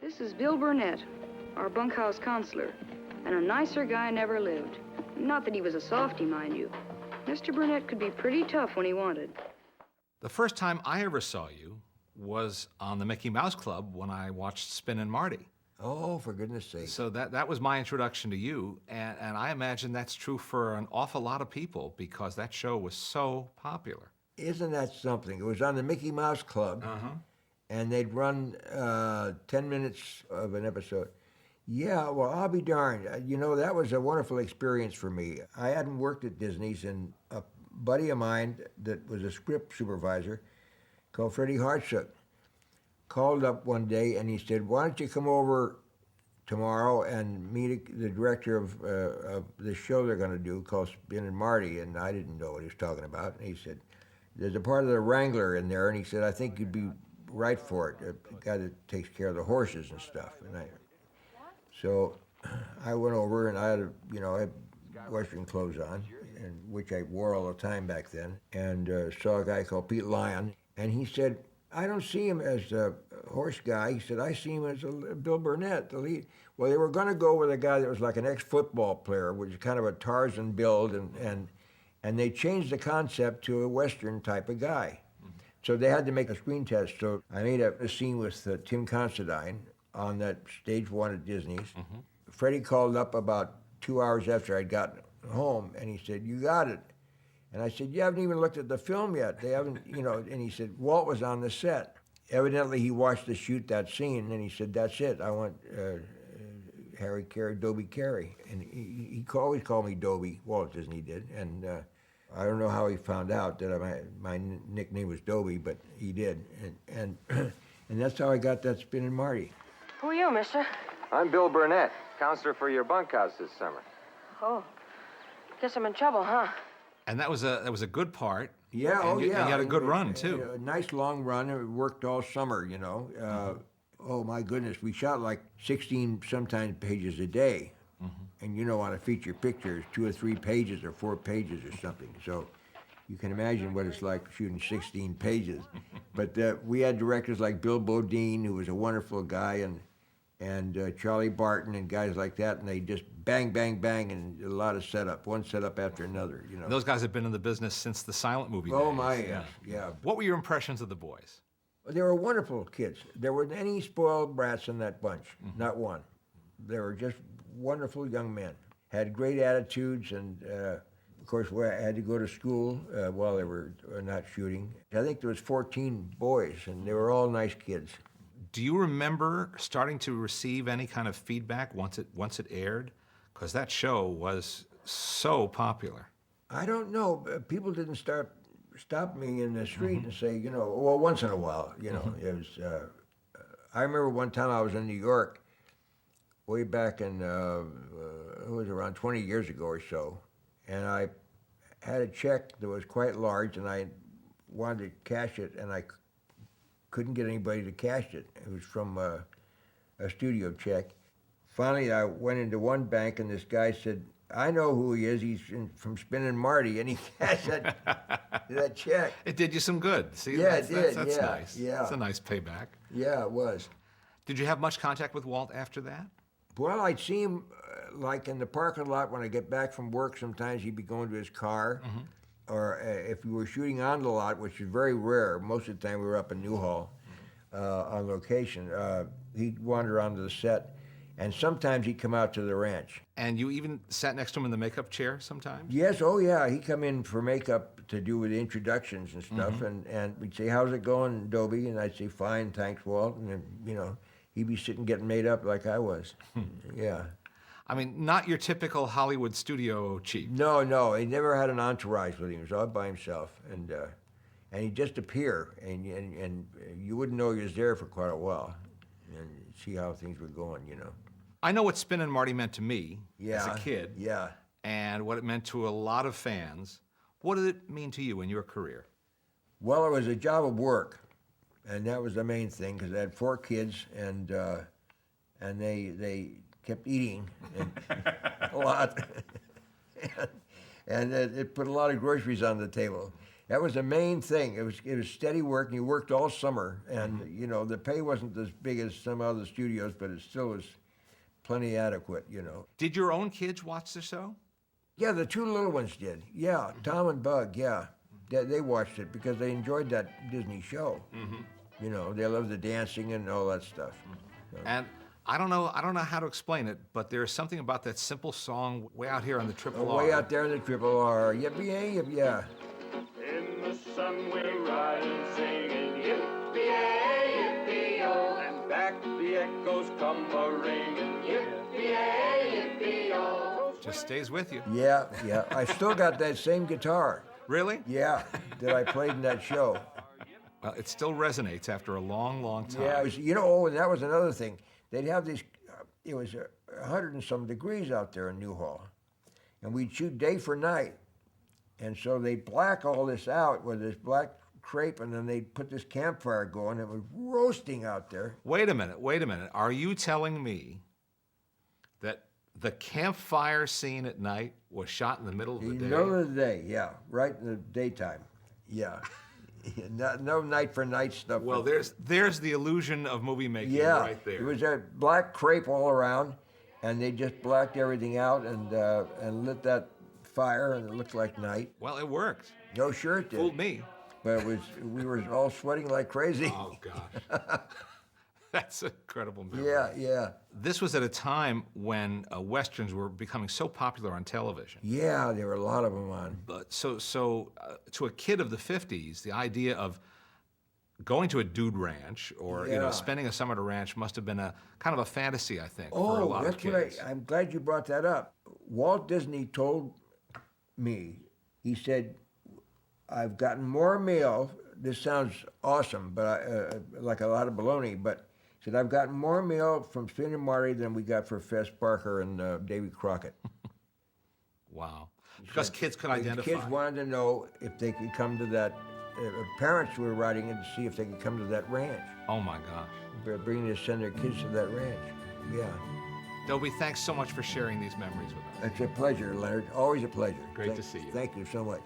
This is Bill Burnett, our bunkhouse counselor, and a nicer guy never lived. Not that he was a softy, mind you. Mr. Burnett could be pretty tough when he wanted. The first time I ever saw you was on the Mickey Mouse Club when I watched Spin and Marty. Oh, for goodness sake. So that was my introduction to you, and I imagine that's true for an awful lot of people because that show was so popular. Isn't that something? It was on the Mickey Mouse Club, and they'd run 10 minutes of an episode. Yeah, well, I'll be darned. You know, that was a wonderful experience for me. I hadn't worked at Disney's, and a buddy of mine that was a script supervisor called Freddie Hartsook called up one day and he said, why don't you come over tomorrow and meet the director of this show they're going to do called Spin and Marty? And I didn't know what he was talking about. And he said, there's a part of the Wrangler in there, and he said, I think you'd be right for it, the guy that takes care of the horses and stuff. So I went over and I had, I had Western clothes on, and which I wore all the time back then, and saw a guy called Pete Lyon, and he said, I don't see him as a horse guy. He said, I see him as Bill Burnett, the lead. Well, they were going to go with a guy that was like an ex-football player, which is kind of a Tarzan build, and they changed the concept to a Western type of guy. So they had to make a screen test. So I made a scene with Tim Considine on that stage one at Disney's. Freddie called up about 2 hours after I'd gotten home, and he said, you got it. And I said, you haven't even looked at the film yet. They haven't, and he said, Walt was on the set. Evidently, he watched us shoot that scene, and he said, that's it. I want Harry Carey, Dobie Carey. And he always called me Dobie, Walt Disney did. And I don't know how he found out that my nickname was Dobie, but he did. And that's how I got that Spin and Marty. Who are you, mister? I'm Bill Burnett, counselor for your bunkhouse this summer. Oh, guess I'm in trouble, huh? And that was a good part. Yeah, and you had a good run, A too. nice long run. It worked all summer, Oh, my goodness. We shot like 16, sometimes pages a day. And on a feature picture, 2 or 3 pages or 4 pages or something. So you can imagine what it's like shooting 16 pages. But we had directors like Bill Bodine, who was a wonderful guy, and Charlie Barton and guys like that, and they just bang, bang, bang, and a lot of setup, one setup after another, Those guys have been in the business since the silent movie days. Oh, my, yeah. What were your impressions of the boys? They were wonderful kids. There weren't any spoiled brats in that bunch, not one. They were just wonderful young men, had great attitudes, and of course, I had to go to school while they were not shooting. I think there was 14 boys, and they were all nice kids. Do you remember starting to receive any kind of feedback once it aired? Because that show was so popular. I don't know. People didn't stop me in the street and say, well, once in a while, it was. I remember one time I was in New York, way back in, it was around 20 years ago or so, and I had a check that was quite large, and I wanted to cash it, and I couldn't get anybody to cash it. It was from a studio check. Finally, I went into one bank, and this guy said, I know who he is. He's from Spin and Marty, and he cashed that check. It did you some good. See, yeah, it did. That's yeah, nice. Yeah. It's a nice payback. Yeah, it was. Did you have much contact with Walt after that? Well, I'd see him like in the parking lot when I get back from work. Sometimes he'd be going to his car. Or if we were shooting on the lot, which is very rare, most of the time we were up in Newhall on location, he'd wander onto the set, and sometimes he'd come out to the ranch. And you even sat next to him in the makeup chair sometimes? Yes, oh yeah, he'd come in for makeup to do with introductions and stuff, and we'd say, how's it going, Dobie? And I'd say, fine, thanks, Walt, and then, he'd be sitting getting made up like I was, yeah. I mean, not your typical Hollywood studio chief. No, he never had an entourage with him. He was all by himself, and he'd just appear, and you wouldn't know he was there for quite a while, and see how things were going, I know what Spin and Marty meant to me as a kid, yeah, and what it meant to a lot of fans. What did it mean to you in your career? Well, it was a job of work, and that was the main thing, because I had 4 kids, and they kept eating a lot, and it put a lot of groceries on the table. That was the main thing. It was steady work, and you worked all summer. And you know, the pay wasn't as big as some other studios, but it still was plenty adequate. You know. Did your own kids watch the show? Yeah, the two little ones did. Yeah, Tom and Bug. Yeah, they watched it because they enjoyed that Disney show. You know, they loved the dancing and all that stuff. So. And I don't know how to explain it, but there's something about that simple song way out here on the triple R. Way out there in the triple R. Yippee, yippee, yeah. In the sun we're riding, singing yippee-yay, yippee-yo, and back the echoes come a-ringing, yippee-yay, yippee-yo. Just stays with you. Yeah, yeah. I still got that same guitar. Really? Yeah, that I played in that show. Well, it still resonates after a long, long time. Yeah, it was, you know, and that was another thing. They'd have these, it was 100 and some degrees out there in Newhall. And we'd shoot day for night. And so they'd black all this out with this black crepe, and then they'd put this campfire going. It was roasting out there. Wait a minute. Are you telling me that the campfire scene at night was shot in the middle of the day? Middle of the day, yeah, right in the daytime, yeah. No night for night stuff. Well, there's the illusion of movie making right there. It was that black crepe all around, and they just blacked everything out and lit that fire, and it looked like night. Well, it worked. No, sure it did. Fooled me. But we were all sweating like crazy. Oh, gosh. That's an incredible memory. Yeah, yeah. This was at a time when Westerns were becoming so popular on television. Yeah, there were a lot of them on. But so to a kid of the 50s, the idea of going to a dude ranch or spending a summer at a ranch must have been a kind of a fantasy, I think, for a lot of kids. That's what I'm glad you brought that up. Walt Disney told me, he said, I've gotten more mail. This sounds awesome, but like a lot of baloney, but he said, I've gotten more mail from Finn and Marty than we got for Fess Parker and Davy Crockett. Wow. Because kids could identify. Kids wanted to know if they could come to that, parents were writing in to see if they could come to that ranch. Oh, my gosh. Send their kids to that ranch. Yeah. Dobie, thanks so much for sharing these memories with us. It's a pleasure, Leonard. Always a pleasure. Great to see you. Thank you so much.